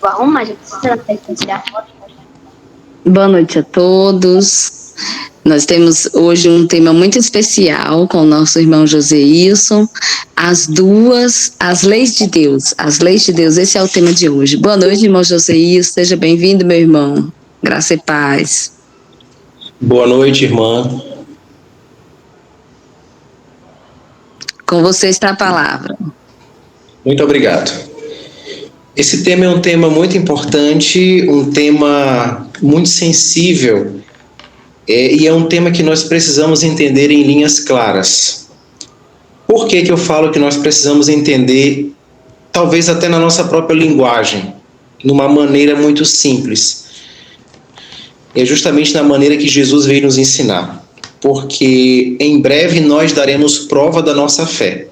Vou arrumar, já precisa tirar foto. Boa noite a todos. Nós temos hoje um tema muito especial com o nosso irmão Joseilson, as leis de Deus, esse é o tema de hoje. Boa noite, irmão Joseilson, seja bem-vindo, meu irmão, graça e paz. Boa noite, irmã. Com você está a palavra. Muito obrigado. Esse tema é um tema muito importante, um tema muito sensível, e é um tema que nós precisamos entender em linhas claras. Por que eu falo que nós precisamos entender, talvez até na nossa própria linguagem, numa maneira muito simples? É justamente na maneira que Jesus veio nos ensinar. Porque em breve nós daremos prova da nossa fé.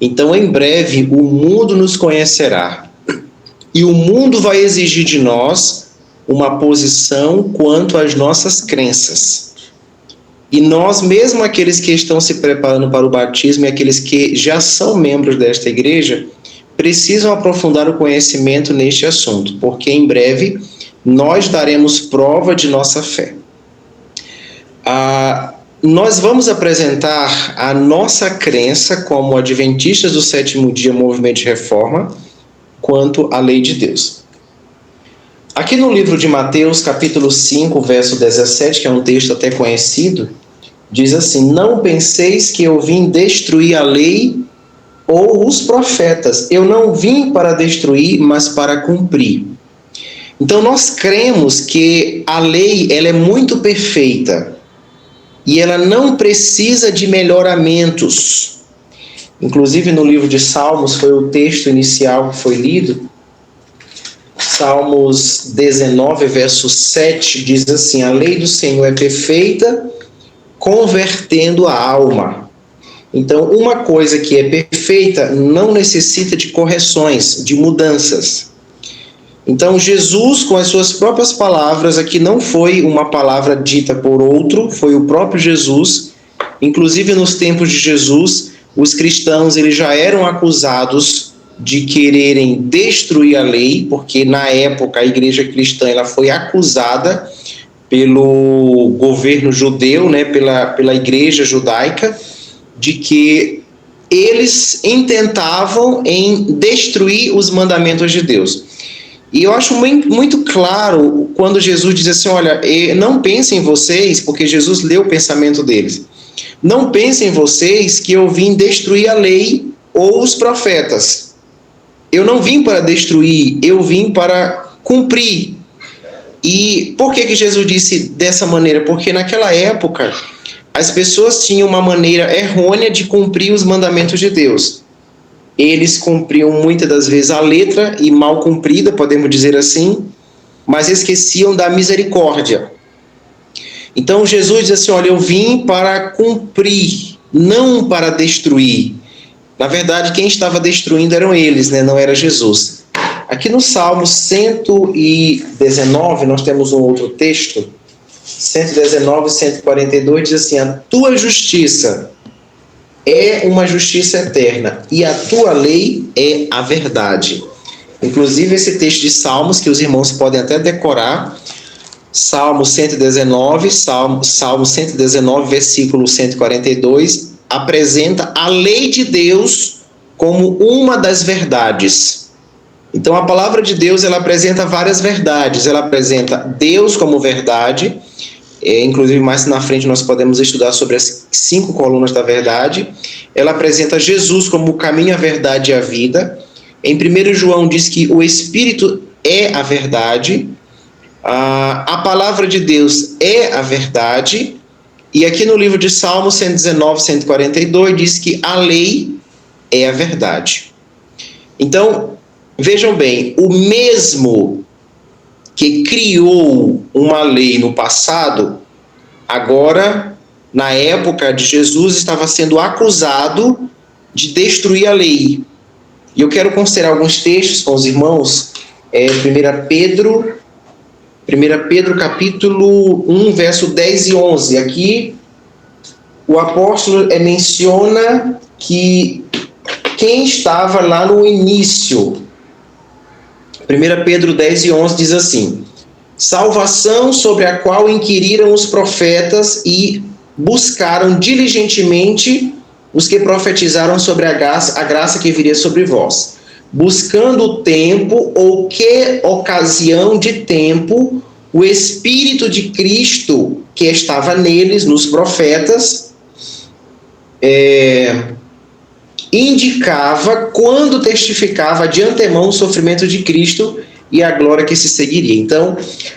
Então, em breve, o mundo nos conhecerá. E o mundo vai exigir de nós uma posição quanto às nossas crenças. E nós, mesmo aqueles que estão se preparando para o batismo e aqueles que já são membros desta igreja, precisam aprofundar o conhecimento neste assunto, porque em breve nós daremos prova de nossa fé. Nós vamos apresentar a nossa crença como adventistas do sétimo dia, movimento de reforma, quanto à lei de Deus. Aqui no livro de Mateus, capítulo 5, verso 17, que é um texto até conhecido, diz assim: não penseis que eu vim destruir a lei ou os profetas. Eu não vim para destruir, mas para cumprir. Então nós cremos que a lei ela é muito perfeita e ela não precisa de melhoramentos. Inclusive no livro de Salmos, foi o texto inicial que foi lido. Salmos 19, verso 7, diz assim: a lei do Senhor é perfeita, convertendo a alma. Então, uma coisa que é perfeita não necessita de correções, de mudanças. Então, Jesus, com as suas próprias palavras, aqui não foi uma palavra dita por outro, foi o próprio Jesus. Inclusive, nos tempos de Jesus, os cristãos eles já eram acusados de quererem destruir a lei, porque na época a igreja cristã ela foi acusada pelo governo judeu, né, pela igreja judaica, de que eles intentavam em destruir os mandamentos de Deus. E eu acho muito claro quando Jesus diz assim: olha, não pensem em vocês, porque Jesus leu o pensamento deles. Não pensem vocês que eu vim destruir a lei ou os profetas. Eu não vim para destruir, eu vim para cumprir. E por que Jesus disse dessa maneira? Porque naquela época as pessoas tinham uma maneira errônea de cumprir os mandamentos de Deus. Eles cumpriam muitas das vezes a letra e mal cumprida, podemos dizer assim, mas esqueciam da misericórdia. Então Jesus diz assim: olha, eu vim para cumprir, não para destruir. Na verdade, quem estava destruindo eram eles, né? Não era Jesus. Aqui no Salmo 119, nós temos um outro texto, 119, 142, diz assim: a tua justiça é uma justiça eterna e a tua lei é a verdade. Inclusive esse texto de Salmos, que os irmãos podem até decorar, Salmo 119, Salmo 119, versículo 142, apresenta a lei de Deus como uma das verdades. Então a palavra de Deus ela apresenta várias verdades. Ela apresenta Deus como verdade, inclusive mais na frente nós podemos estudar sobre as 5 colunas da verdade. Ela apresenta Jesus como o caminho, a verdade e a vida. Em 1 João diz que o Espírito é a verdade. A palavra de Deus é a verdade, e aqui no livro de Salmos 119, 142 diz que a lei é a verdade. Então, vejam bem, o mesmo que criou uma lei no passado, agora, na época de Jesus, estava sendo acusado de destruir a lei. E eu quero considerar alguns textos com os irmãos, 1 Pedro capítulo 1, verso 10 e 11. Aqui o apóstolo menciona que quem estava lá no início 1 Pedro 10:11 diz assim: salvação sobre a qual inquiriram os profetas e buscaram diligentemente os que profetizaram sobre a graça que viria sobre vós, buscando o tempo ou que ocasião de tempo o Espírito de Cristo que estava neles, nos profetas, indicava quando testificava de antemão o sofrimento de Cristo e a glória que se seguiria. Então,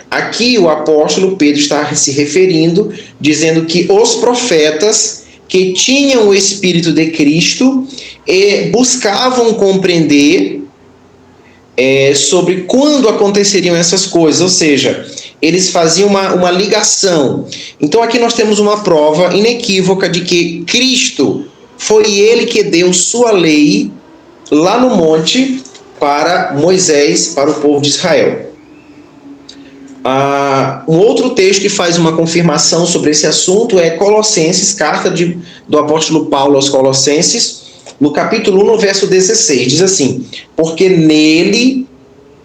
aqui o apóstolo Pedro está se referindo, dizendo que os profetas que tinham o Espírito de Cristo buscavam compreender sobre quando aconteceriam essas coisas, ou seja, eles faziam uma ligação. Então, aqui nós temos uma prova inequívoca de que Cristo foi ele que deu sua lei lá no monte para Moisés, para o povo de Israel. Um outro texto que faz uma confirmação sobre esse assunto é Colossenses, carta do apóstolo Paulo aos Colossenses, no capítulo 1, no verso 16, diz assim: porque nele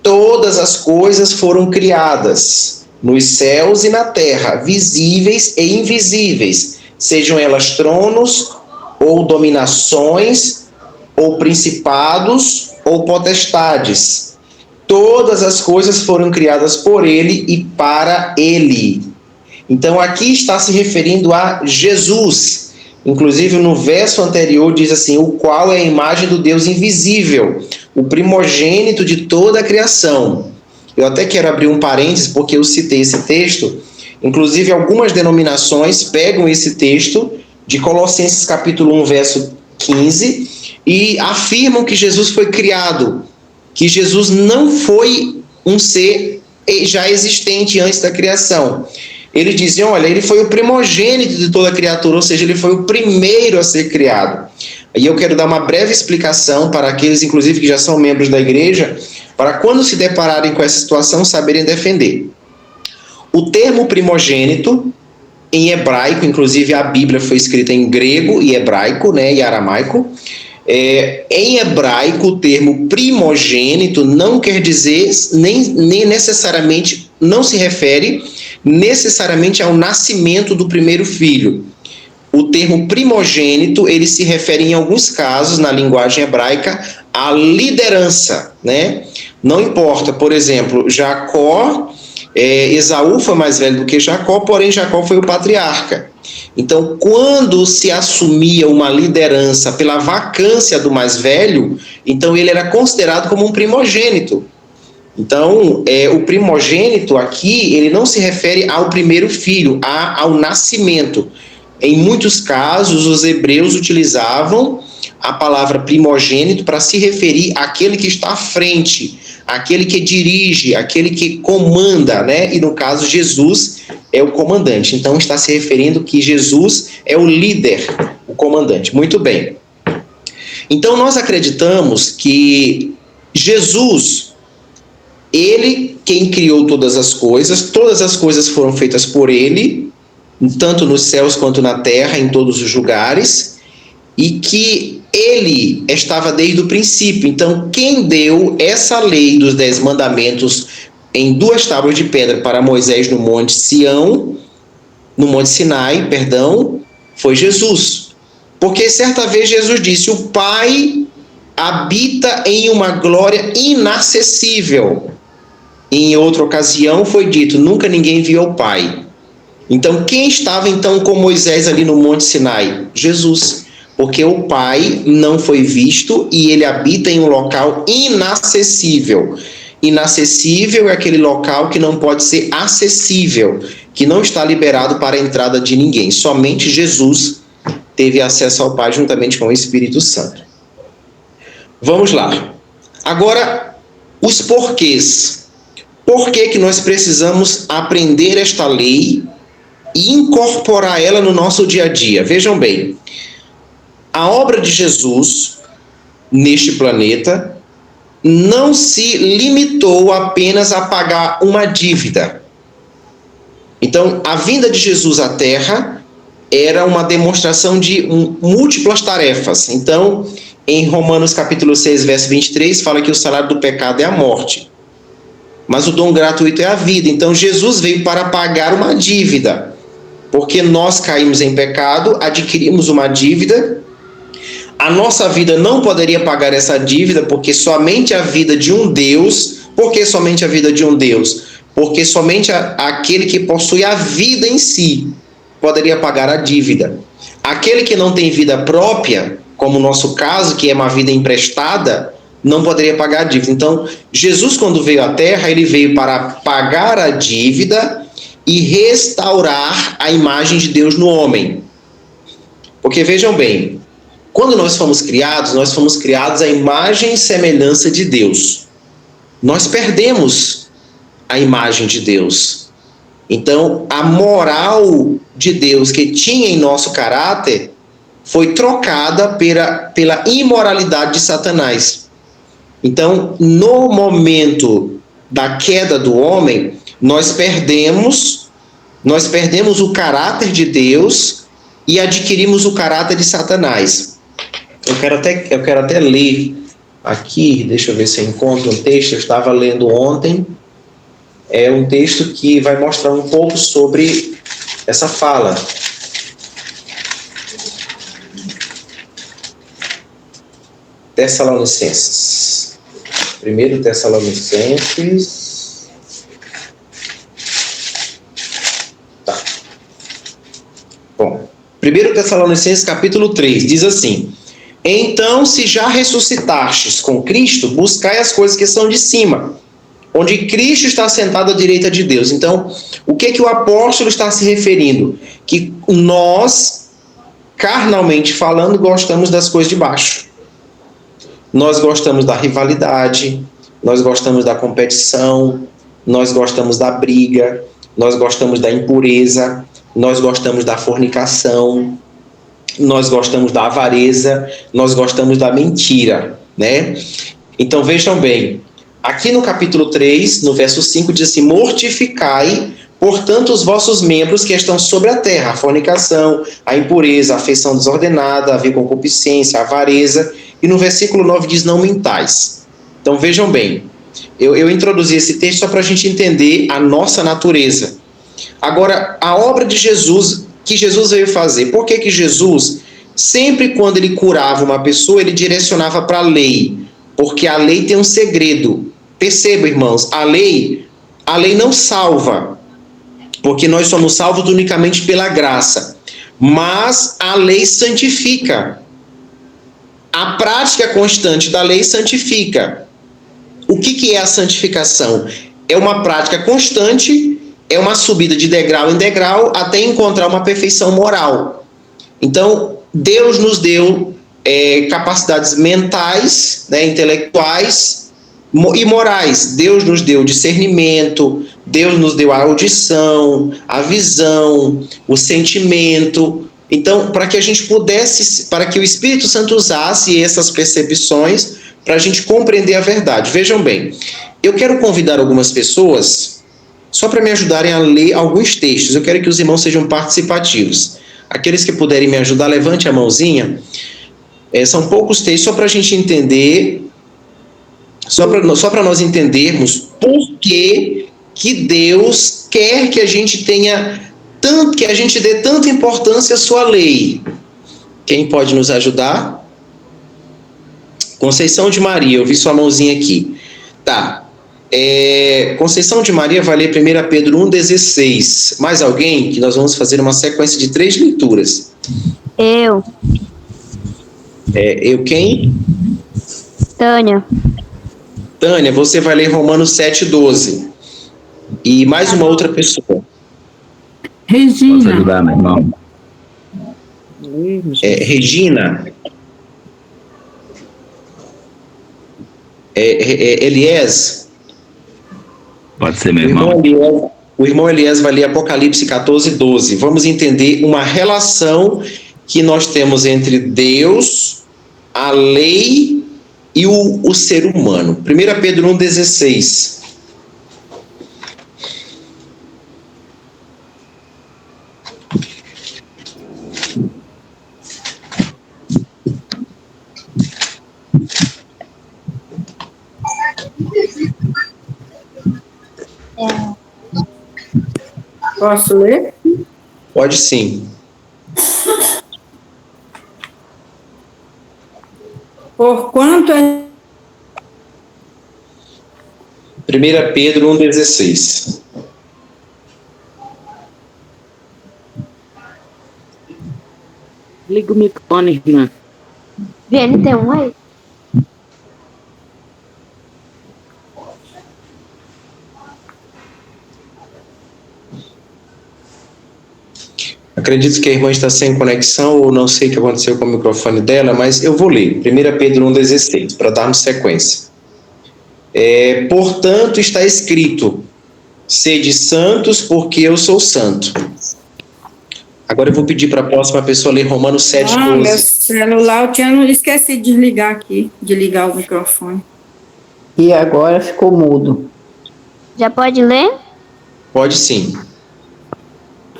todas as coisas foram criadas, nos céus e na terra, visíveis e invisíveis, sejam elas tronos, ou dominações, ou principados, ou potestades. Todas as coisas foram criadas por ele e para ele. Então aqui está se referindo a Jesus. Inclusive no verso anterior diz assim: o qual é a imagem do Deus invisível, o primogênito de toda a criação. Eu até quero abrir um parênteses porque eu citei esse texto. Inclusive algumas denominações pegam esse texto de Colossenses capítulo 1, verso 15, e afirmam que Jesus foi criado, que Jesus não foi um ser já existente antes da criação. Eles dizem, olha, ele foi o primogênito de toda a criatura, ou seja, ele foi o primeiro a ser criado. E eu quero dar uma breve explicação para aqueles, inclusive, que já são membros da igreja, para quando se depararem com essa situação, saberem defender. O termo primogênito, em hebraico, inclusive a Bíblia foi escrita em grego e hebraico, né, e aramaico. Em hebraico, o termo primogênito não quer dizer, nem necessariamente, não se refere necessariamente ao nascimento do primeiro filho. O termo primogênito, ele se refere em alguns casos, na linguagem hebraica, à liderança, né? Não importa, por exemplo, Jacó, Esaú foi mais velho do que Jacó, porém Jacó foi o patriarca. Então, quando se assumia uma liderança pela vacância do mais velho, então ele era considerado como um primogênito. Então, o primogênito aqui, ele não se refere ao primeiro filho, ao nascimento. Em muitos casos, os hebreus utilizavam a palavra primogênito para se referir àquele que está à frente, aquele que dirige, aquele que comanda, né? E no caso, Jesus é o comandante. Então, está se referindo que Jesus é o líder, o comandante. Muito bem. Então, nós acreditamos que Jesus, ele quem criou todas as coisas foram feitas por ele, tanto nos céus quanto na terra, em todos os lugares, e que ele estava desde o princípio. Então, quem deu essa lei dos 10 mandamentos em 2 tábuas de pedra para Moisés no Monte Sinai, foi Jesus. Porque certa vez Jesus disse: o Pai habita em uma glória inacessível. Em outra ocasião foi dito: nunca ninguém viu o Pai. Então, quem estava então com Moisés ali no Monte Sinai? Jesus. Porque o Pai não foi visto e ele habita em um local inacessível. Inacessível é aquele local que não pode ser acessível, que não está liberado para a entrada de ninguém. Somente Jesus teve acesso ao Pai juntamente com o Espírito Santo. Vamos lá. Agora, os porquês. Por que nós precisamos aprender esta lei e incorporar ela no nosso dia a dia? Vejam bem, a obra de Jesus neste planeta não se limitou apenas a pagar uma dívida. Então, a vinda de Jesus à Terra era uma demonstração de múltiplas tarefas. Então, em Romanos capítulo 6, verso 23, fala que o salário do pecado é a morte. mas o dom gratuito é a vida. Então Jesus veio para pagar uma dívida, porque nós caímos em pecado, adquirimos uma dívida. A nossa vida não poderia pagar essa dívida, porque somente a vida de um Deus. Por que somente a vida de um Deus? Porque somente aquele que possui a vida em si poderia pagar a dívida. Aquele que não tem vida própria, como o nosso caso, que é uma vida emprestada, não poderia pagar a dívida. Então, Jesus, quando veio à Terra, ele veio para pagar a dívida e restaurar a imagem de Deus no homem. Porque, vejam bem, quando nós fomos criados à imagem e semelhança de Deus. Nós perdemos a imagem de Deus. Então, a moral de Deus que tinha em nosso caráter foi trocada pela imoralidade de Satanás. Então, no momento da queda do homem, nós perdemos o caráter de Deus e adquirimos o caráter de Satanás. Eu quero até ler aqui, deixa eu ver se eu encontro um texto, eu estava lendo ontem, é um texto que vai mostrar um pouco sobre essa fala. Tessalonicenses. 1 Tessalonicenses. Tá. Bom, 1 Tessalonicenses capítulo 3 diz assim: então, se já ressuscitastes com Cristo, buscai as coisas que são de cima, onde Cristo está sentado à direita de Deus. Então, o que o apóstolo está se referindo? Que nós, carnalmente falando, gostamos das coisas de baixo. Nós gostamos da rivalidade, nós gostamos da competição, nós gostamos da briga, nós gostamos da impureza, nós gostamos da fornicação, nós gostamos da avareza, nós gostamos da mentira, né? Então vejam bem, aqui no capítulo 3, no verso 5, diz assim: mortificai, portanto, os vossos membros que estão sobre a terra, a fornicação, a impureza, a afeição desordenada, a concupiscência, a avareza. E no versículo 9 diz: não mintais. Então vejam bem, eu introduzi esse texto só para a gente entender a nossa natureza. Agora, a obra de Jesus, que Jesus veio fazer. Por que Jesus, sempre quando ele curava uma pessoa, ele direcionava para a lei? Porque a lei tem um segredo. Perceba, irmãos, a lei não salva, porque nós somos salvos unicamente pela graça. Mas a lei santifica. A prática constante da lei santifica. O que é a santificação? É uma prática constante, é uma subida de degrau em degrau até encontrar uma perfeição moral. Então, Deus nos deu capacidades mentais, né, intelectuais e morais. Deus nos deu discernimento, Deus nos deu a audição, a visão, o sentimento. Então, para que a gente pudesse, para que o Espírito Santo usasse essas percepções para a gente compreender a verdade. Vejam bem, eu quero convidar algumas pessoas só para me ajudarem a ler alguns textos. Eu quero que os irmãos sejam participativos. Aqueles que puderem me ajudar, levante a mãozinha. São poucos textos, só para a gente entender, só para nós entendermos por que Deus quer que a gente tenha que a gente dê tanta importância à sua lei. Quem pode nos ajudar? Conceição de Maria, eu vi sua mãozinha aqui. Tá. Conceição de Maria vai ler 1 Pedro 1,16. Mais alguém? Que nós vamos fazer uma sequência de 3 leituras. Eu. Eu quem? Tânia. Tânia, você vai ler Romanos 7,12. E mais uma outra pessoa. Regina. Posso ajudar, meu irmão? Regina. Elias. Pode ser, meu irmão. O irmão Elias vai ler Apocalipse 14:12. Vamos entender uma relação que nós temos entre Deus, a lei e o ser humano. 1 Pedro 1,16. Posso ler? Pode sim. Porquanto é 1 Pedro 1,16. Liga o microfone, irmã. Viane, tem um aí? Acredito que a irmã está sem conexão, ou não sei o que aconteceu com o microfone dela, mas eu vou ler. 1 Pedro 1,16, para darmos sequência. Portanto, está escrito: sede santos, porque eu sou santo. Agora eu vou pedir para a próxima pessoa ler Romanos 7,12. meu celular, eu tinha esquecido de ligar aqui, de ligar o microfone. E agora ficou mudo. Já pode ler? Pode sim.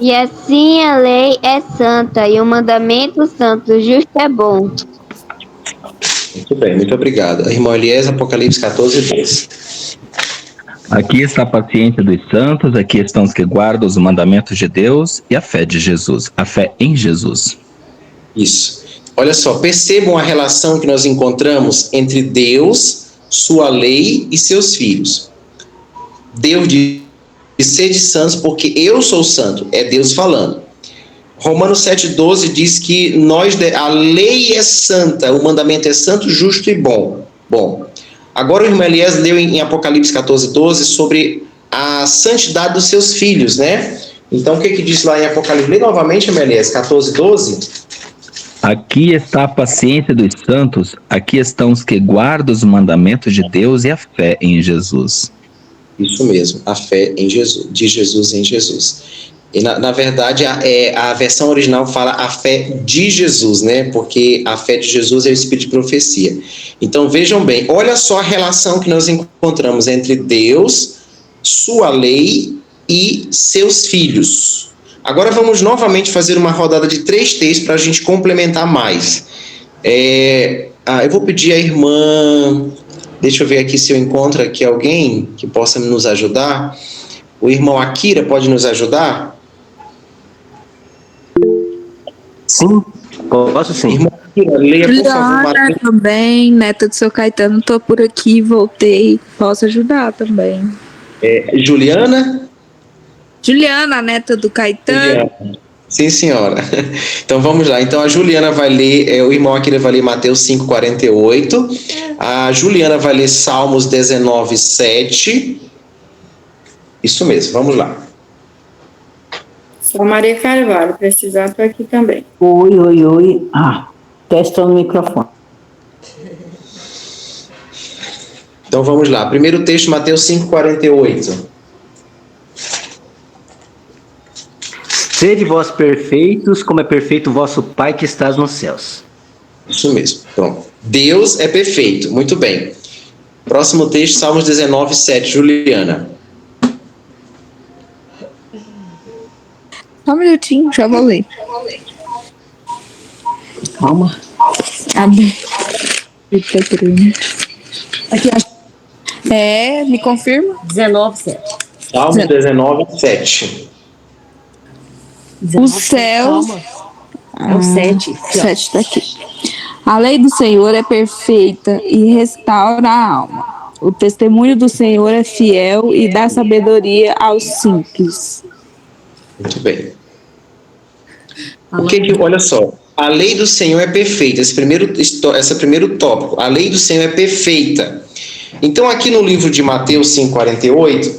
E assim a lei é santa, e o mandamento santo, justo é bom. Muito bem, muito obrigado. A irmã Elias, Apocalipse 14:12. Aqui está a paciência dos santos, aqui estão os que guardam os mandamentos de Deus e a fé de Jesus, a fé em Jesus. Isso. Olha só, percebam a relação que nós encontramos entre Deus, sua lei e seus filhos. Deus diz: sede santos, porque eu sou santo. É Deus falando. Romanos 7,12 diz que a lei é santa, o mandamento é santo, justo e bom. Bom, agora o irmão Elias leu em Apocalipse 14:12 sobre a santidade dos seus filhos, né? Então, o que diz lá em Apocalipse? Lê novamente, irmão Elias, 14:12. Aqui está a paciência dos santos, aqui estão os que guardam os mandamentos de Deus e a fé em Jesus. Isso mesmo, a fé em Jesus, de Jesus em Jesus. E na verdade a versão original fala a fé de Jesus, né? Porque a fé de Jesus é o espírito de profecia. Então vejam bem, olha só a relação que nós encontramos entre Deus, sua lei e seus filhos. Agora vamos novamente fazer uma rodada de 3 textos para a gente complementar mais. Eu vou pedir à irmã, deixa eu ver aqui se eu encontro aqui alguém que possa nos ajudar. O irmão Akira pode nos ajudar? Sim, posso sim. Irmão Akira, leia, por favor. Juliana também, neta do seu Caetano, tô por aqui, voltei. Posso ajudar também. Juliana? Juliana, neta do Caetano. Juliana. Sim, senhora. Então vamos lá. Então a Juliana vai ler, o irmão Akira vai ler Mateus 5:48. A Juliana vai ler Salmos 19:7. Isso mesmo, vamos lá. Sou Maria Carvalho, precisar, estou aqui também. Oi. Testando o microfone. Então vamos lá. Primeiro texto, Mateus 5:48. Sede vós perfeitos, como é perfeito o vosso Pai que estás nos céus. Isso mesmo. Pronto. Deus é perfeito. Muito bem. Próximo texto, Salmos 19:7. Juliana. Só um minutinho, já vou ler. Calma. Aqui, me confirma? 19:7. Salmos 19:7. O céu... É o 7. 7 tá aqui. A lei do Senhor é perfeita e restaura a alma. O testemunho do Senhor é fiel e dá sabedoria aos simples. Muito bem. Olha só, a lei do Senhor é perfeita. Esse primeiro tópico, a lei do Senhor é perfeita. Então, aqui no livro de Mateus 5:48,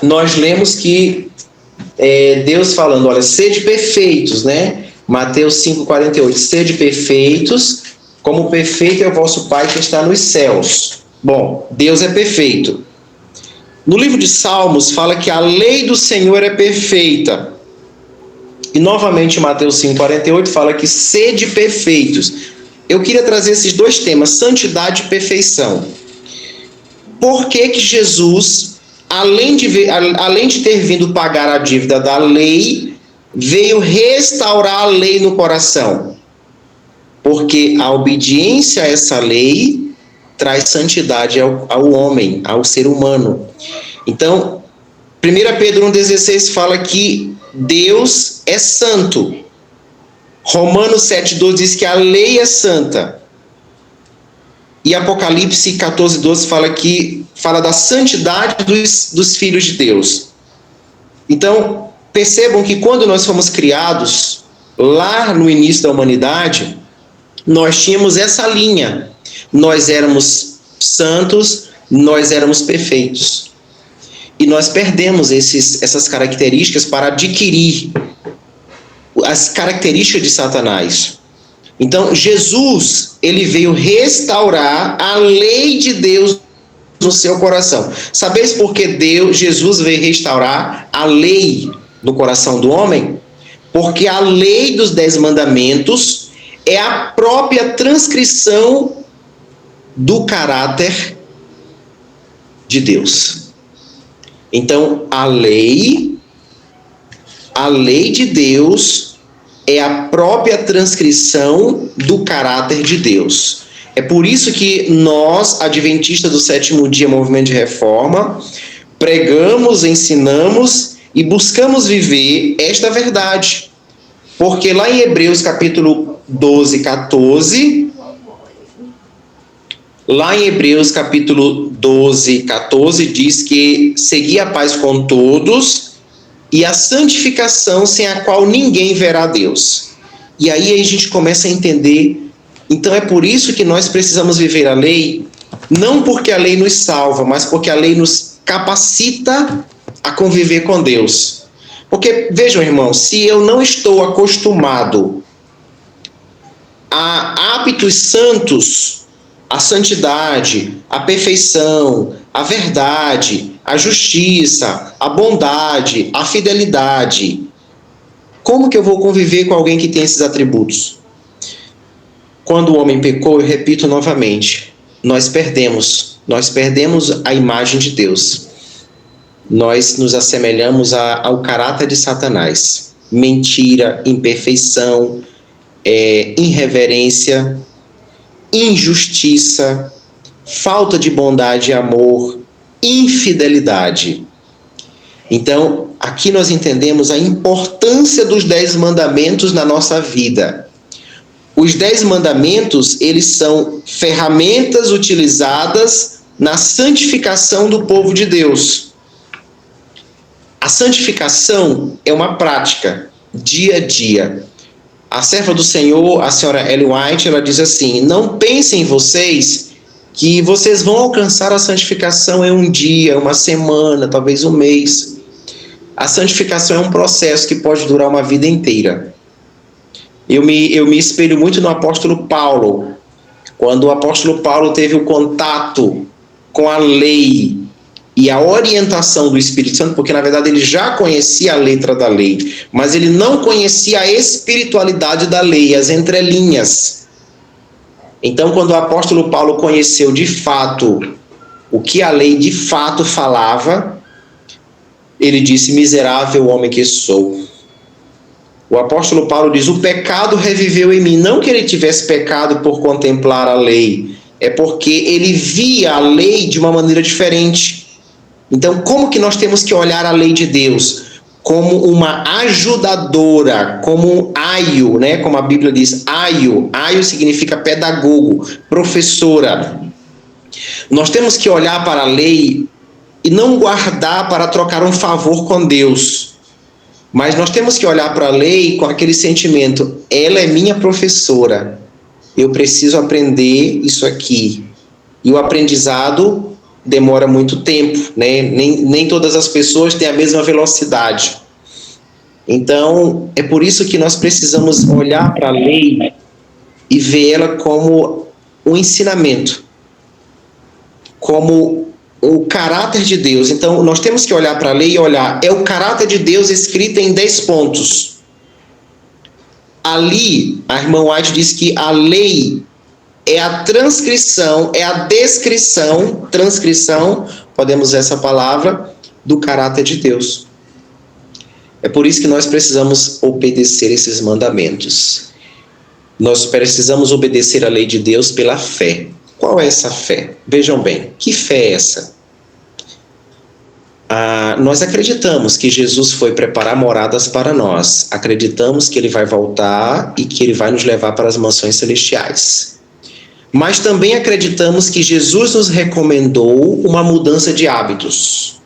nós lemos que Deus falando, olha, sede perfeitos, né? Mateus 5:48, sede perfeitos, como perfeito é o vosso Pai que está nos céus. Bom, Deus é perfeito. No livro de Salmos fala que a lei do Senhor é perfeita. E novamente Mateus 5:48 fala que sede perfeitos. Eu queria trazer esses dois temas, santidade e perfeição. Por que Jesus, além de ter vindo pagar a dívida da lei, veio restaurar a lei no coração? Porque a obediência a essa lei traz santidade ao homem, ao ser humano. Então, 1 Pedro 1,16 fala que Deus é santo. Romanos 7,12 diz que a lei é santa. E Apocalipse 14,12 fala da santidade dos filhos de Deus. Então, percebam que quando nós fomos criados, lá no início da humanidade, nós tínhamos essa linha. Nós éramos santos, nós éramos perfeitos. E nós perdemos essas características para adquirir as características de Satanás. Então, Jesus, ele veio restaurar a lei de Deus no seu coração. Sabeis por que Jesus veio restaurar a lei no coração do homem? Porque a lei dos 10 mandamentos é a própria transcrição do caráter de Deus. Então, a lei de Deus é a própria transcrição do caráter de Deus. É por isso que nós, adventistas do sétimo dia, Movimento de Reforma, pregamos, ensinamos e buscamos viver esta verdade. Porque lá em Hebreus capítulo 12, 14, diz que segui a paz com todos e a santificação sem a qual ninguém verá Deus. E aí a gente começa a entender. Então é por isso que nós precisamos viver a lei, não porque a lei nos salva, mas porque a lei nos capacita a conviver com Deus. Porque, vejam, irmãos, se eu não estou acostumado a hábitos santos, a santidade, a perfeição, a verdade, a justiça, a bondade, a fidelidade, como que eu vou conviver com alguém que tem esses atributos? Quando o homem pecou, eu repito novamente, nós perdemos a imagem de Deus. Nós nos assemelhamos ao caráter de Satanás. Mentira, imperfeição, irreverência, injustiça, falta de bondade e amor, infidelidade. Então, aqui nós entendemos a importância dos 10 mandamentos na nossa vida. Os 10 mandamentos, eles são ferramentas utilizadas na santificação do povo de Deus. A santificação é uma prática, dia a dia. A serva do Senhor, a senhora Ellen White, ela diz assim: não pensem vocês que vocês vão alcançar a santificação em um dia, uma semana, talvez um mês. A santificação é um processo que pode durar uma vida inteira. Eu me espelho muito no apóstolo Paulo. Quando o apóstolo Paulo teve o contato com a lei e a orientação do Espírito Santo, porque na verdade ele já conhecia a letra da lei, mas ele não conhecia a espiritualidade da lei, as entrelinhas. Então, quando o apóstolo Paulo conheceu de fato o que a lei de fato falava, ele disse: miserável homem que sou. O apóstolo Paulo diz: o pecado reviveu em mim. Não que ele tivesse pecado por contemplar a lei, é porque ele via a lei de uma maneira diferente. Então, como que nós temos que olhar a lei de Deus? Como uma ajudadora, como um aio, né? Como a Bíblia diz, aio. Aio significa pedagogo, professora. Nós temos que olhar para a lei e não guardar para trocar um favor com Deus. Mas nós temos que olhar para a lei com aquele sentimento: ela é minha professora, eu preciso aprender isso aqui. E o aprendizado demora muito tempo, né? Nem todas as pessoas têm a mesma velocidade. Então, é por isso que nós precisamos olhar para a lei e ver ela como um ensinamento, como o caráter de Deus. Então, nós temos que olhar para a lei e olhar, é o caráter de Deus escrito em 10 pontos. Ali, a irmã White diz que a lei é a transcrição, é a descrição, transcrição, podemos usar essa palavra, do caráter de Deus. É por isso que nós precisamos obedecer esses mandamentos. Nós precisamos obedecer a lei de Deus pela fé. Qual é essa fé? Vejam bem, que fé é essa? Nós acreditamos que Jesus foi preparar moradas para nós. Acreditamos que ele vai voltar e que ele vai nos levar para as mansões celestiais. Mas também acreditamos que Jesus nos recomendou uma mudança de hábitos.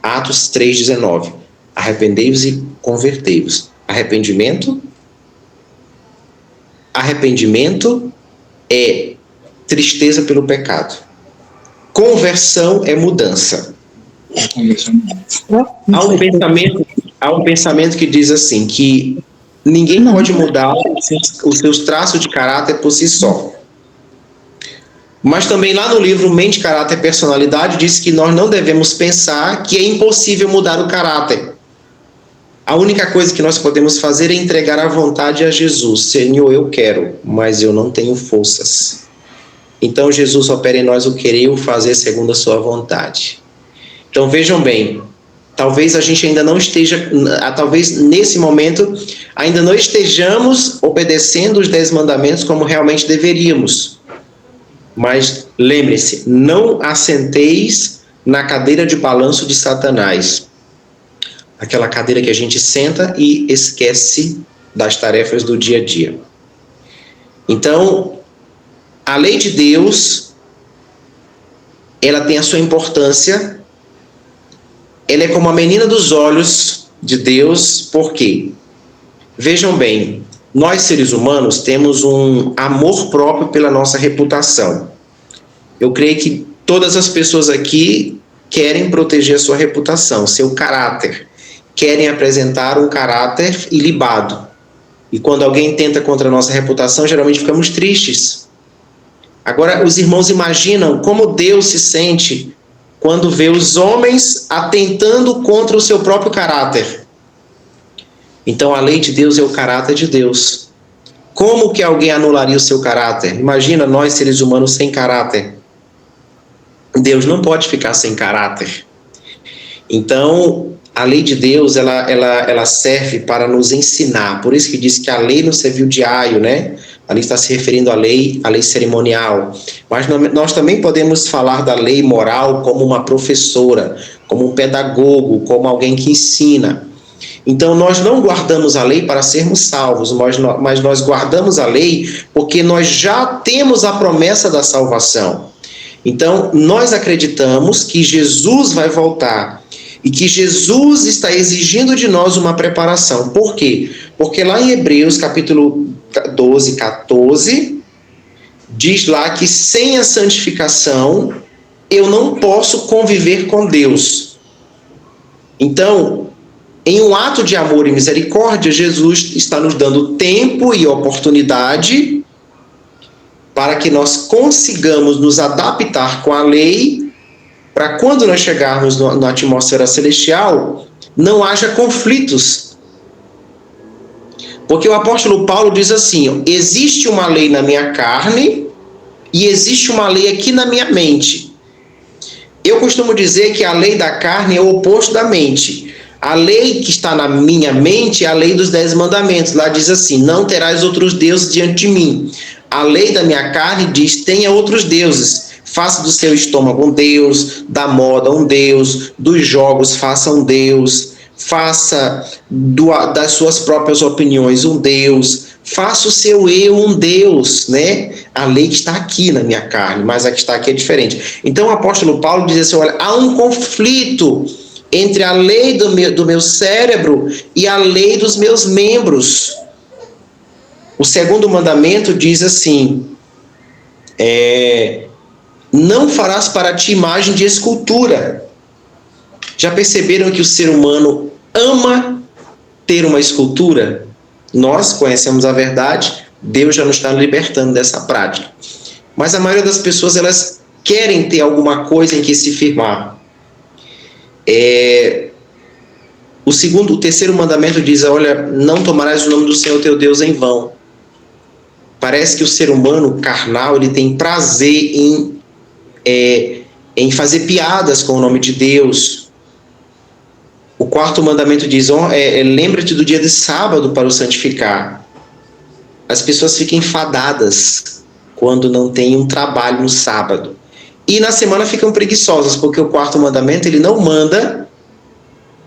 Atos 3,19. Arrependei-vos e convertei-vos. Arrependimento é tristeza pelo pecado. Conversão é mudança. Há um pensamento que diz assim, que ninguém pode mudar os seus traços de caráter por si só. Mas também lá no livro Mente, Caráter e Personalidade diz que nós não devemos pensar que é impossível mudar o caráter. A única coisa que nós podemos fazer é entregar a vontade a Jesus. Senhor, eu quero, mas eu não tenho forças. Então Jesus opera em nós o querer e o fazer segundo a sua vontade. Então vejam bem, talvez a gente ainda não esteja, talvez nesse momento, ainda não estejamos obedecendo os 10 mandamentos como realmente deveríamos. Mas lembre-se, não assenteis na cadeira de balanço de Satanás. Aquela cadeira que a gente senta e esquece das tarefas do dia a dia. Então, a lei de Deus, ela tem a sua importância. Ela é como a menina dos olhos de Deus. Por quê? Vejam bem, nós seres humanos temos um amor próprio pela nossa reputação. Eu creio que todas as pessoas aqui querem proteger a sua reputação, seu caráter. Querem apresentar um caráter ilibado. E quando alguém tenta contra a nossa reputação, geralmente ficamos tristes. Agora, os irmãos imaginam como Deus se sente quando vê os homens atentando contra o seu próprio caráter. Então, a lei de Deus é o caráter de Deus. Como que alguém anularia o seu caráter? Imagina nós, seres humanos, sem caráter. Deus não pode ficar sem caráter. Então, a lei de Deus, ela serve para nos ensinar. Por isso que diz que a lei não serviu de aio, né? Ali está se referindo à lei cerimonial. Mas nós também podemos falar da lei moral como uma professora, como um pedagogo, como alguém que ensina. Então, nós não guardamos a lei para sermos salvos, mas nós guardamos a lei porque nós já temos a promessa da salvação. Então, nós acreditamos que Jesus vai voltar e que Jesus está exigindo de nós uma preparação. Por quê? Porque lá em Hebreus, capítulo 12, 14, diz lá que sem a santificação eu não posso conviver com Deus. Então, em um ato de amor e misericórdia, Jesus está nos dando tempo e oportunidade para que nós consigamos nos adaptar com a lei, para quando nós chegarmos na atmosfera celestial, não haja conflitos. Porque o apóstolo Paulo diz assim, existe uma lei na minha carne e existe uma lei aqui na minha mente. Eu costumo dizer que a lei da carne é o oposto da mente. A lei que está na minha mente é a lei dos 10 mandamentos. Lá diz assim, não terás outros deuses diante de mim. A lei da minha carne diz, tenha outros deuses. Faça do seu estômago um Deus, da moda um Deus, dos jogos faça um Deus, faça das suas próprias opiniões um Deus, faça o seu eu um Deus, né? A lei que está aqui na minha carne, mas a que está aqui é diferente. Então o apóstolo Paulo diz assim, olha, há um conflito entre a lei do meu cérebro e a lei dos meus membros. O segundo mandamento diz assim, não farás para ti imagem de escultura. Já perceberam que o ser humano ama ter uma escultura? Nós conhecemos a verdade, Deus já nos está libertando dessa prática. Mas a maioria das pessoas, elas querem ter alguma coisa em que se firmar. O terceiro mandamento diz, olha, não tomarás o nome do Senhor teu Deus em vão. Parece que o ser humano carnal, ele tem prazer em fazer piadas com o nome de Deus. O quarto mandamento diz, lembra-te do dia de sábado para o santificar. As pessoas ficam enfadadas quando não tem um trabalho no sábado. E na semana ficam preguiçosas, porque o quarto mandamento, ele não manda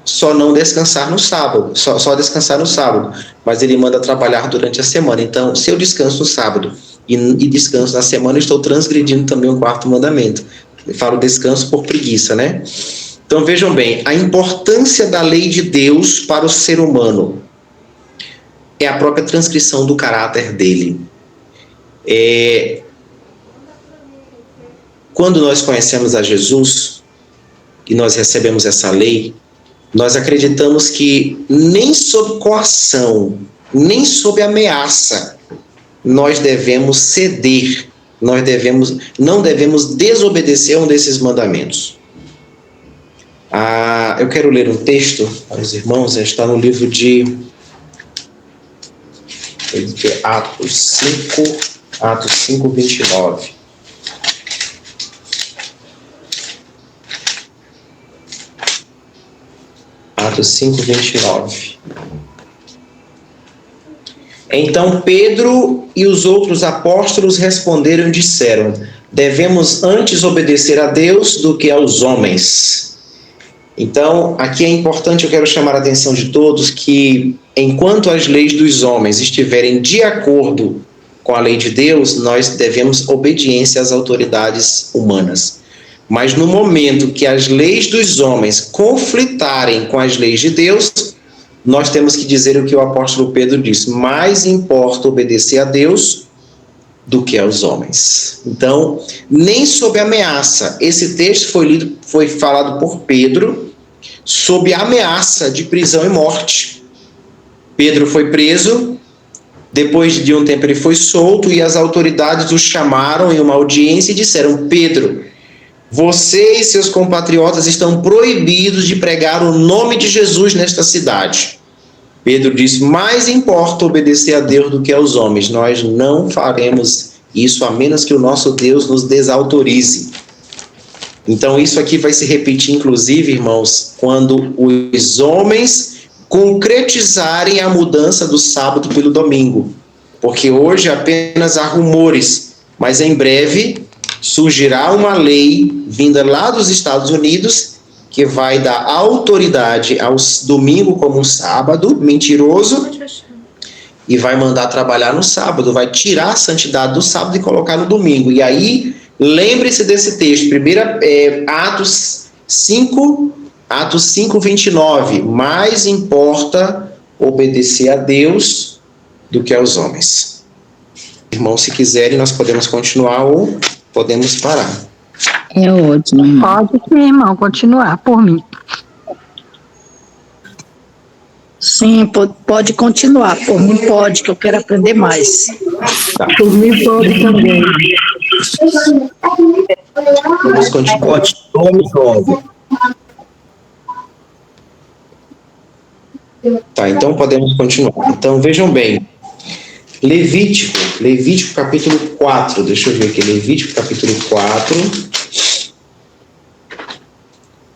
só não descansar no sábado, só descansar no sábado, mas ele manda trabalhar durante a semana. Então, se eu descanso no sábado e descanso na semana, eu estou transgredindo também o quarto mandamento. Eu falo descanso por preguiça, né? Então, vejam bem, a importância da lei de Deus para o ser humano é a própria transcrição do caráter dele. Quando nós conhecemos a Jesus e nós recebemos essa lei, nós acreditamos que nem sob coação, nem sob ameaça, nós devemos ceder, não devemos desobedecer a um desses mandamentos. Eu quero ler um texto para os irmãos, está no livro de Atos 5, 29. Atos 5, 29. Então Pedro e os outros apóstolos responderam e disseram: devemos antes obedecer a Deus do que aos homens. Então, aqui é importante, eu quero chamar a atenção de todos que, enquanto as leis dos homens estiverem de acordo com a lei de Deus, nós devemos obediência às autoridades humanas. Mas no momento que as leis dos homens conflitarem com as leis de Deus, nós temos que dizer o que o apóstolo Pedro disse: mais importa obedecer a Deus do que aos homens. Então, nem sob ameaça. Esse texto foi falado por Pedro sob ameaça de prisão e morte. Pedro foi preso, depois de um tempo ele foi solto e as autoridades o chamaram em uma audiência e disseram: Pedro, você e seus compatriotas estão proibidos de pregar o nome de Jesus nesta cidade. Pedro disse: mais importa obedecer a Deus do que aos homens. Nós não faremos isso a menos que o nosso Deus nos desautorize. Então isso aqui vai se repetir, inclusive, irmãos, quando os homens concretizarem a mudança do sábado pelo domingo. Porque hoje apenas há rumores, mas em breve surgirá uma lei vinda lá dos Estados Unidos que vai dar autoridade ao domingo como um sábado mentiroso e vai mandar trabalhar no sábado, vai tirar a santidade do sábado e colocar no domingo. E aí, lembre-se desse texto, Atos 5, 29. Mais importa obedecer a Deus do que aos homens. Irmãos, se quiserem, nós podemos continuar ou podemos parar. É ótimo, irmão. Pode sim, irmão, continuar, por mim. Sim, pode continuar. Por mim pode, que eu quero aprender mais. Por mim pode também. Vamos continuar. Tá, então podemos continuar. Então vejam bem. Levítico capítulo 4. Deixa eu ver aqui. Levítico capítulo 4.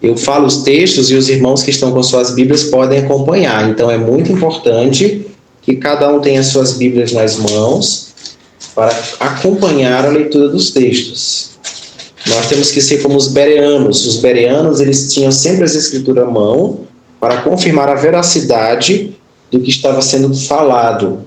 Eu falo os textos e os irmãos que estão com suas Bíblias podem acompanhar. Então é muito importante que cada um tenha suas Bíblias nas mãos para acompanhar a leitura dos textos. Nós temos que ser como os bereanos. Os bereanos, eles tinham sempre as escrituras à mão para confirmar a veracidade do que estava sendo falado.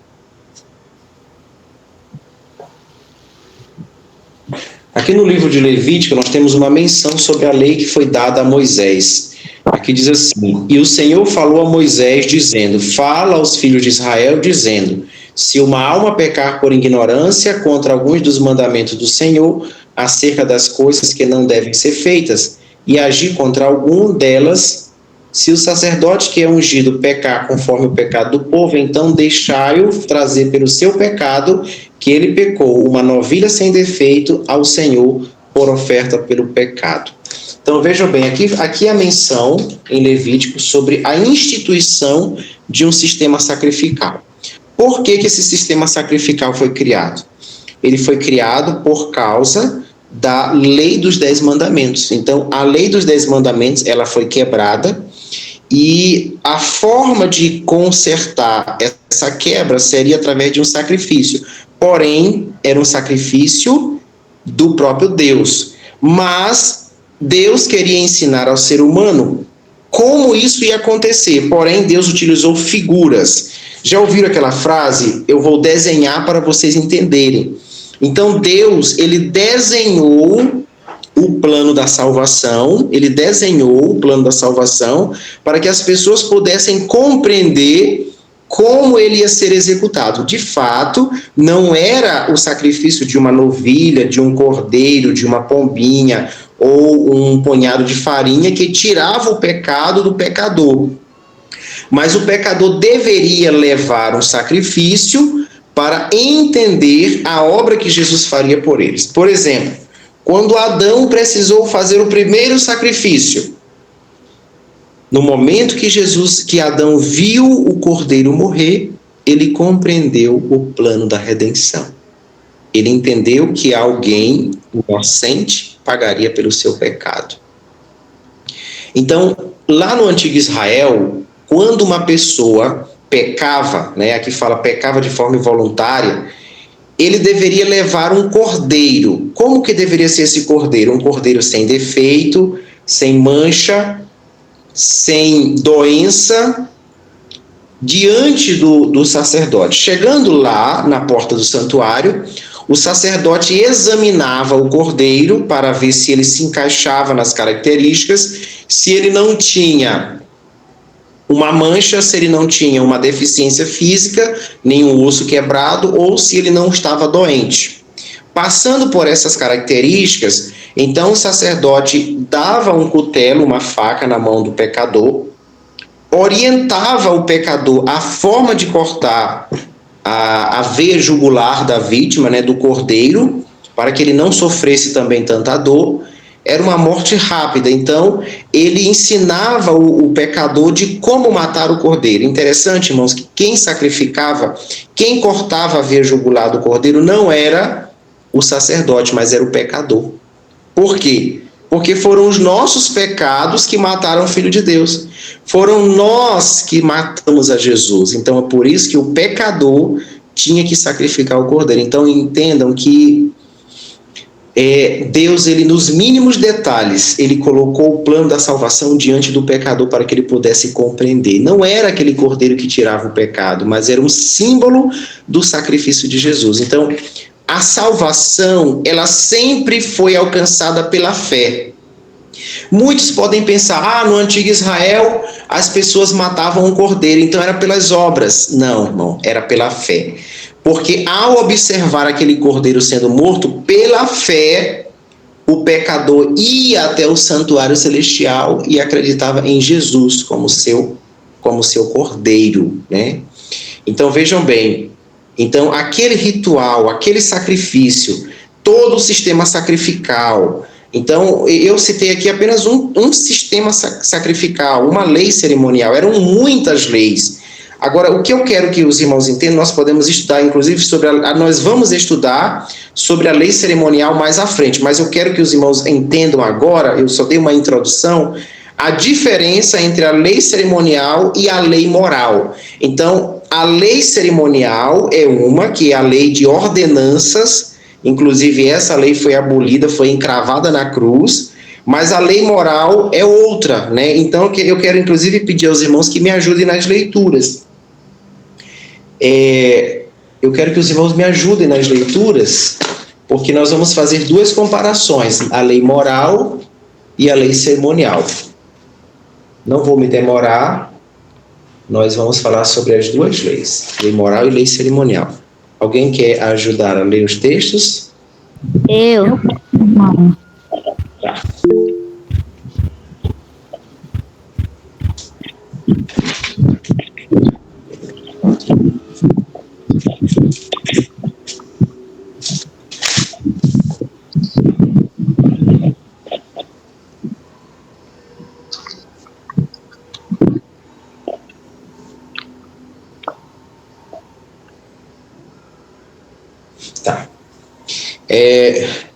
Aqui no livro de Levítico, nós temos uma menção sobre a lei que foi dada a Moisés. Aqui diz assim: e o Senhor falou a Moisés, dizendo: fala aos filhos de Israel, dizendo: se uma alma pecar por ignorância contra alguns dos mandamentos do Senhor, acerca das coisas que não devem ser feitas, e agir contra algum delas, se o sacerdote que é ungido pecar conforme o pecado do povo, então deixai-o trazer pelo seu pecado, que ele pecou, uma novilha sem defeito ao Senhor por oferta pelo pecado. Então vejam bem, aqui a menção em Levítico sobre a instituição de um sistema sacrificial. Por que esse sistema sacrificial foi criado? Ele foi criado por causa da lei dos 10 mandamentos. Então a lei dos 10 mandamentos, ela foi quebrada, e a forma de consertar essa quebra seria através de um sacrifício. Porém, era um sacrifício do próprio Deus. Mas Deus queria ensinar ao ser humano como isso ia acontecer. Porém, Deus utilizou figuras. Já ouviram aquela frase? Eu vou desenhar para vocês entenderem. Então, Deus, ele desenhou o plano da salvação, para que as pessoas pudessem compreender como ele ia ser executado. De fato, não era o sacrifício de uma novilha, de um cordeiro, de uma pombinha ou um punhado de farinha que tirava o pecado do pecador. Mas o pecador deveria levar um sacrifício para entender a obra que Jesus faria por eles. Por exemplo, quando Adão precisou fazer o primeiro sacrifício, no momento que Adão viu o cordeiro morrer, ele compreendeu o plano da redenção. Ele entendeu que alguém inocente pagaria pelo seu pecado. Então, lá no antigo Israel, quando uma pessoa pecava, aqui fala pecava de forma involuntária, ele deveria levar um cordeiro. Como que deveria ser esse cordeiro? Um cordeiro sem defeito, sem mancha, sem doença, diante do sacerdote. Chegando lá, na porta do santuário, o sacerdote examinava o cordeiro para ver se ele se encaixava nas características, se ele não tinha uma mancha, se ele não tinha uma deficiência física, nenhum osso quebrado, ou se ele não estava doente. Passando por essas características, então o sacerdote dava um cutelo, uma faca na mão do pecador, orientava o pecador a forma de cortar a veia jugular da vítima, do cordeiro, para que ele não sofresse também tanta dor. Era uma morte rápida, então ele ensinava o pecador de como matar o cordeiro. Interessante, irmãos, que quem sacrificava, quem cortava a veia jugular do cordeiro não era o sacerdote, mas era o pecador. Por quê? Porque foram os nossos pecados que mataram o Filho de Deus. Foram nós que matamos a Jesus. Então é por isso que o pecador tinha que sacrificar o cordeiro. Então entendam que Deus, ele nos mínimos detalhes, ele colocou o plano da salvação diante do pecador para que ele pudesse compreender. Não era aquele cordeiro que tirava o pecado, mas era um símbolo do sacrifício de Jesus. Então, a salvação, ela sempre foi alcançada pela fé. Muitos podem pensar, no antigo Israel as pessoas matavam um cordeiro, então era pelas obras. Não, irmão, era pela fé. Porque ao observar aquele cordeiro sendo morto, pela fé, o pecador ia até o santuário celestial e acreditava em Jesus como seu cordeiro, Então vejam bem, então aquele ritual, aquele sacrifício, todo o sistema sacrificial. Então eu citei aqui apenas um sistema sacrificial, uma lei cerimonial, eram muitas leis. Agora, o que eu quero que os irmãos entendam, nós podemos estudar, inclusive, nós vamos estudar sobre a lei cerimonial mais à frente, mas eu quero que os irmãos entendam agora, eu só dei uma introdução, a diferença entre a lei cerimonial e a lei moral. Então, a lei cerimonial é uma, que é a lei de ordenanças, inclusive essa lei foi abolida, foi encravada na cruz, mas a lei moral é outra, Então, eu quero, inclusive, pedir aos irmãos que me ajudem nas leituras. Eu quero que os irmãos me ajudem nas leituras, porque nós vamos fazer duas comparações, a lei moral e a lei cerimonial. Não vou me demorar, nós vamos falar sobre as duas leis, lei moral e lei cerimonial. Alguém quer ajudar a ler os textos? Eu. Tá. Tá.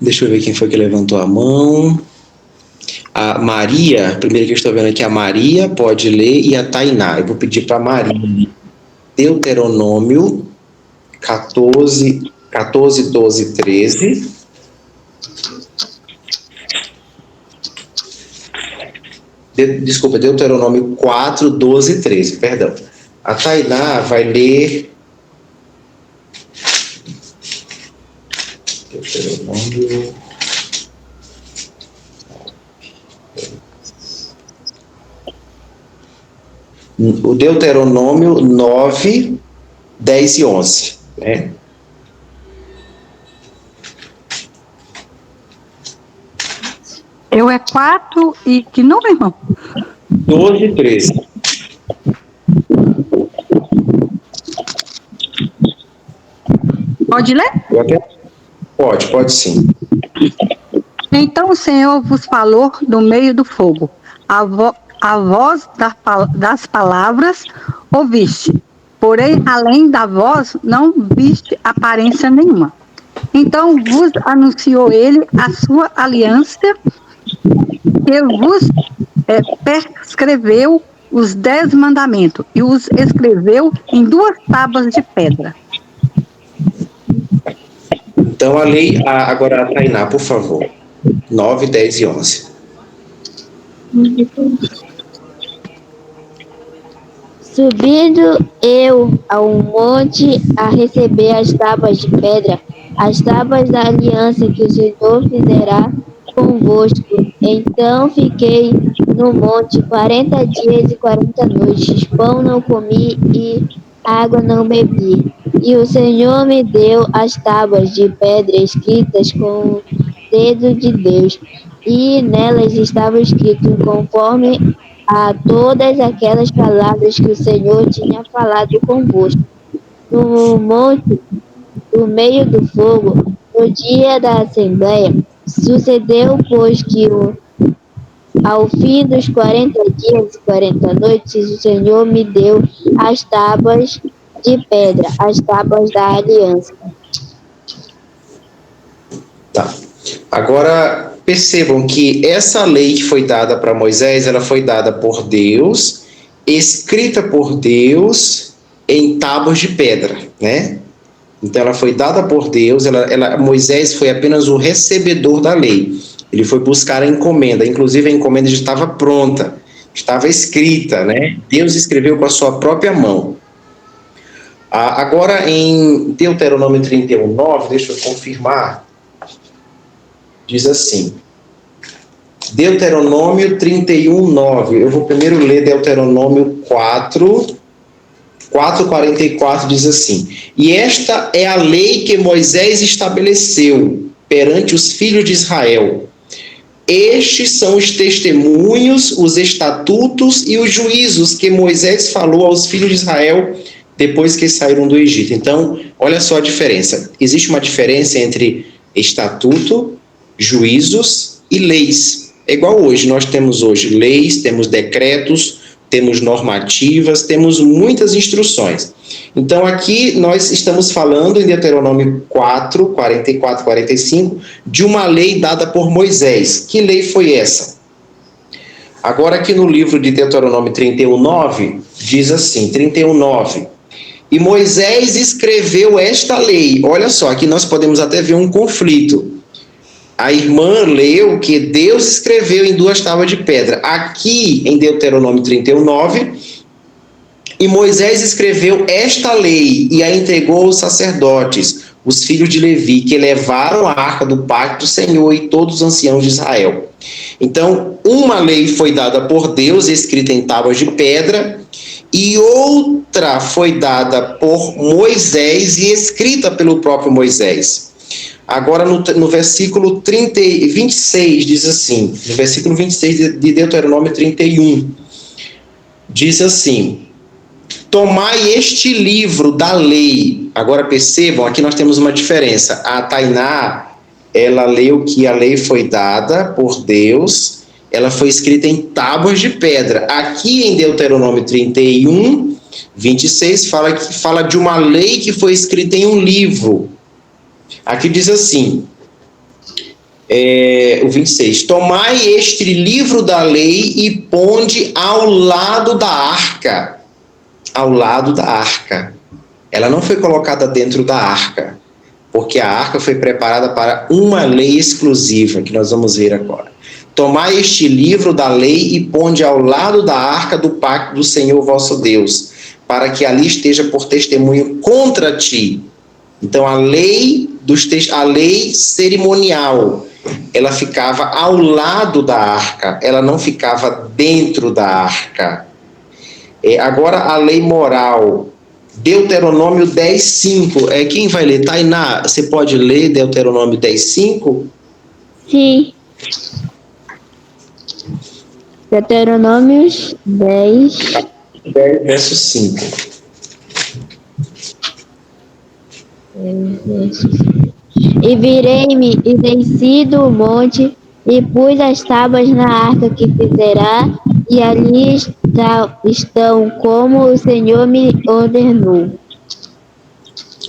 Deixa eu ver quem foi que levantou a mão. A Maria, a primeira que eu estou vendo aqui, a Maria pode ler, e a Tainá. Eu vou pedir para a Maria. Deuteronômio 14, 12, 13. Desculpa, Deuteronômio 4, 12 e 13, perdão. A Tainá vai ler Deuteronômio. O Deuteronômio 9, 10 e 11, né? Eu é 4 e que número, irmão? 12 e 13. Pode ler? Pode sim. Então o Senhor vos falou do meio do fogo. A voz das palavras ouviste, porém além da voz não viste aparência nenhuma. Então vos anunciou ele a sua aliança, que vos prescreveu os 10 mandamentos e os escreveu em 2 tábuas de pedra. Então, agora a Tainá, por favor. 9, 10 e 11. Subindo eu ao monte a receber as tábuas de pedra, as tábuas da aliança que o Senhor fizerá convosco. Então fiquei no monte 40 dias e 40 noites, pão não comi e água não bebi. E o Senhor me deu as tábuas de pedra escritas com o dedo de Deus, e nelas estava escrito conforme a todas aquelas palavras que o Senhor tinha falado convosco. No monte, no meio do fogo, no dia da Assembleia, sucedeu, pois, que ao fim dos 40 dias e 40 noites, o Senhor me deu as tábuas de pedra, as tábuas da aliança. Tá. Agora, percebam que essa lei que foi dada para Moisés, ela foi dada por Deus, escrita por Deus em tábuas de pedra, né? Então, ela foi dada por Deus, Moisés foi apenas o recebedor da lei. Ele foi buscar a encomenda, inclusive a encomenda já estava pronta, estava escrita, né? Deus escreveu com a sua própria mão. Agora, em Deuteronômio 31, 9, deixa eu confirmar, diz assim, Deuteronômio 31, 9, eu vou primeiro ler Deuteronômio 4, 44, diz assim, e esta é a lei que Moisés estabeleceu perante os filhos de Israel. Estes são os testemunhos, os estatutos e os juízos que Moisés falou aos filhos de Israel depois que saíram do Egito. Então, olha só a diferença. Existe uma diferença entre estatuto, juízos e leis. É igual hoje, nós temos hoje leis, temos decretos, temos normativas, temos muitas instruções. Então, aqui nós estamos falando em Deuteronômio 4, 44, 45, de uma lei dada por Moisés. Que lei foi essa? Agora, aqui no livro de Deuteronômio 31, 9, diz assim, 31, 9, e Moisés escreveu esta lei. Olha só, aqui nós podemos até ver um conflito. A irmã leu que Deus escreveu em 2 tábuas de pedra. Aqui, em Deuteronômio 31, 9, e Moisés escreveu esta lei e a entregou aos sacerdotes, os filhos de Levi, que levaram a arca do pacto do Senhor e todos os anciãos de Israel. Então, uma lei foi dada por Deus, escrita em tábuas de pedra, e outra foi dada por Moisés e escrita pelo próprio Moisés. Agora, no versículo 26, diz assim, no versículo 26 de Deuteronômio 31, diz assim, tomai este livro da lei. Agora percebam, aqui nós temos uma diferença. A Tainá, ela leu que a lei foi dada por Deus, ela foi escrita em tábuas de pedra. Aqui em Deuteronômio 31, 26, fala de uma lei que foi escrita em um livro. Aqui diz assim, o 26, tomai este livro da lei e ponde ao lado da arca. Ao lado da arca. Ela não foi colocada dentro da arca, porque a arca foi preparada para uma lei exclusiva, que nós vamos ver agora. tomai este livro da lei e ponde ao lado da arca do pacto do Senhor vosso Deus, para que ali esteja por testemunho contra ti. Então a lei cerimonial, ela ficava ao lado da arca, ela não ficava dentro da arca. Agora a lei moral, Deuteronômio 10:5. Quem vai ler? Tainá, você pode ler Deuteronômio 10:5? Sim. Deuteronômio 10, verso 5. E virei-me e desci do monte e pus as tábuas na arca que fizerá, e ali estão como o Senhor me ordenou.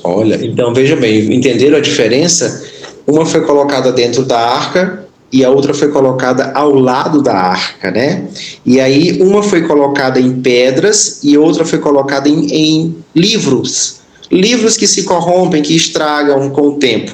Olha, então veja bem, entenderam a diferença? Uma foi colocada dentro da arca e a outra foi colocada ao lado da arca, né? E aí uma foi colocada em pedras e outra foi colocada em livros que se corrompem, que estragam com o tempo.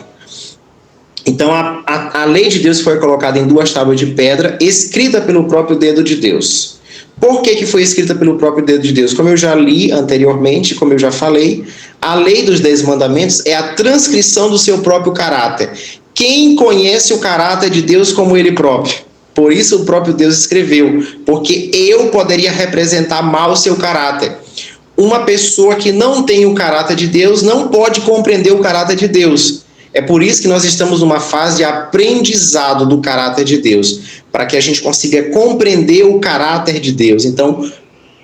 Então a lei de Deus foi colocada em 2 tábuas de pedra, escrita pelo próprio dedo de Deus. Por que foi escrita pelo próprio dedo de Deus? Como eu já li anteriormente, como eu já falei, a lei dos 10 mandamentos é a transcrição do seu próprio caráter. Quem conhece o caráter de Deus como ele próprio? Por isso o próprio Deus escreveu, porque eu poderia representar mal o seu caráter. Uma pessoa que não tem o caráter de Deus não pode compreender o caráter de Deus. É por isso que nós estamos numa fase de aprendizado do caráter de Deus, para que a gente consiga compreender o caráter de Deus. Então,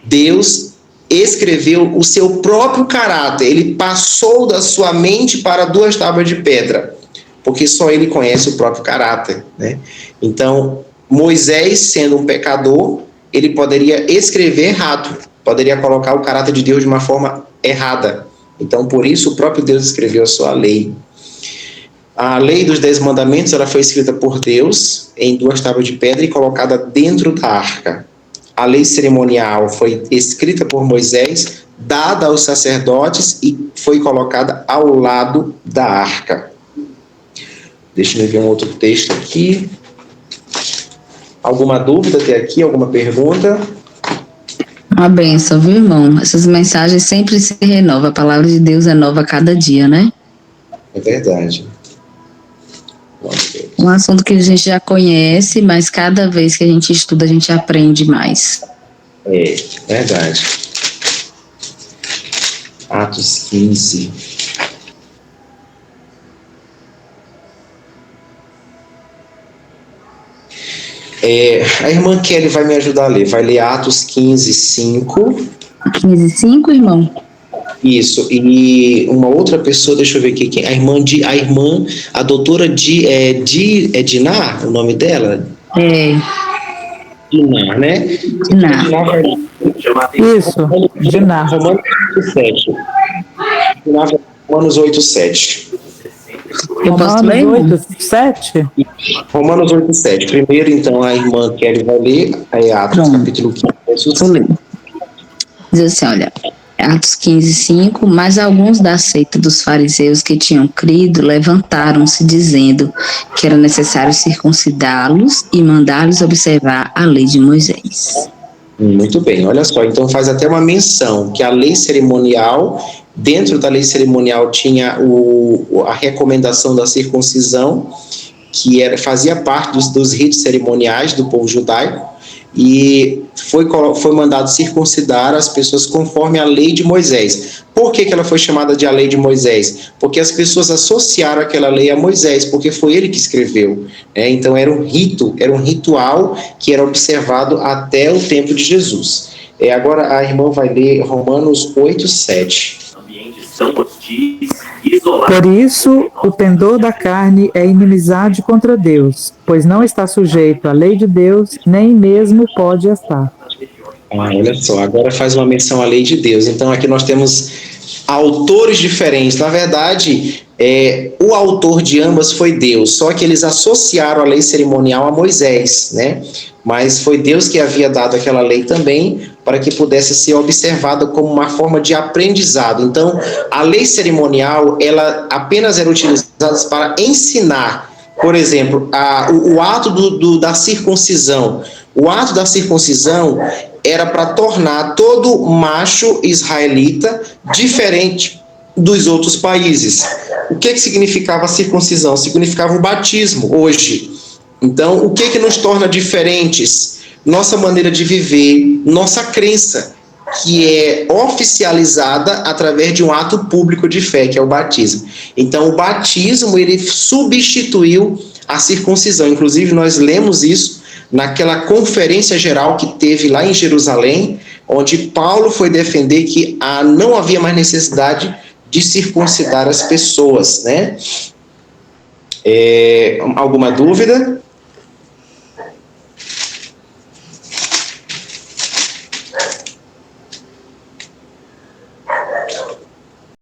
Deus escreveu o seu próprio caráter, ele passou da sua mente para 2 tábuas de pedra, porque só ele conhece o próprio caráter, né? Então, Moisés, sendo um pecador, ele poderia escrever errado, poderia colocar o caráter de Deus de uma forma errada. Então, por isso, o próprio Deus escreveu a sua lei. A lei dos 10 mandamentos, ela foi escrita por Deus em 2 tábuas de pedra e colocada dentro da arca. A lei cerimonial foi escrita por Moisés, dada aos sacerdotes e foi colocada ao lado da arca. Deixa eu ver um outro texto aqui. Alguma dúvida até aqui? Alguma pergunta? Uma benção, viu, irmão? Essas mensagens sempre se renovam. A palavra de Deus é nova a cada dia, né? É verdade. Um assunto que a gente já conhece, mas cada vez que a gente estuda, a gente aprende mais. É, verdade. Atos 15. A irmã Kelly vai me ajudar a ler. Vai ler Atos 15:5. 15:5, irmão? Isso, e uma outra pessoa, deixa eu ver aqui, a doutora Diná, o nome dela? Diná, né? Diná. Isso, Diná. Romanos 8:7. Romanos 8:7. Eu posso ler? 8:7? Romanos 8:7. Primeiro, então, a irmã Kelly vai ler, Atos capítulo 15. Vou ler. Diz assim, olha... Atos 15:5, mas alguns da seita dos fariseus que tinham crido levantaram-se dizendo que era necessário circuncidá-los e mandá-los observar a lei de Moisés. Muito bem, olha só, então faz até uma menção que a lei cerimonial, dentro da lei cerimonial tinha a recomendação da circuncisão, que fazia parte dos ritos cerimoniais do povo judaico, e foi mandado circuncidar as pessoas conforme a lei de Moisés. Por que ela foi chamada de a lei de Moisés? Porque as pessoas associaram aquela lei a Moisés, porque foi ele que escreveu, né? Então era um ritual que era observado até o tempo de Jesus. Agora a irmã vai ler Romanos 8:7. Por isso, o pendor da carne é inimizade contra Deus, pois não está sujeito à lei de Deus, nem mesmo pode estar. Olha só, agora faz uma menção à lei de Deus. Então aqui nós temos autores diferentes. Na verdade, o autor de ambas foi Deus, só que eles associaram a lei cerimonial a Moisés, né? Mas foi Deus que havia dado aquela lei também para que pudesse ser observada como uma forma de aprendizado. Então, a lei cerimonial, ela apenas era utilizada para ensinar Por exemplo, o ato da circuncisão. O ato da circuncisão era para tornar todo macho israelita diferente dos outros países. O que significava a circuncisão? Significava o batismo hoje. Então, o que nos torna diferentes? Nossa maneira de viver, nossa crença, que é oficializada através de um ato público de fé, que é o batismo. Então, o batismo, ele substituiu a circuncisão. Inclusive, nós lemos isso naquela conferência geral que teve lá em Jerusalém, onde Paulo foi defender que não havia mais necessidade de circuncidar as pessoas, né? Alguma dúvida?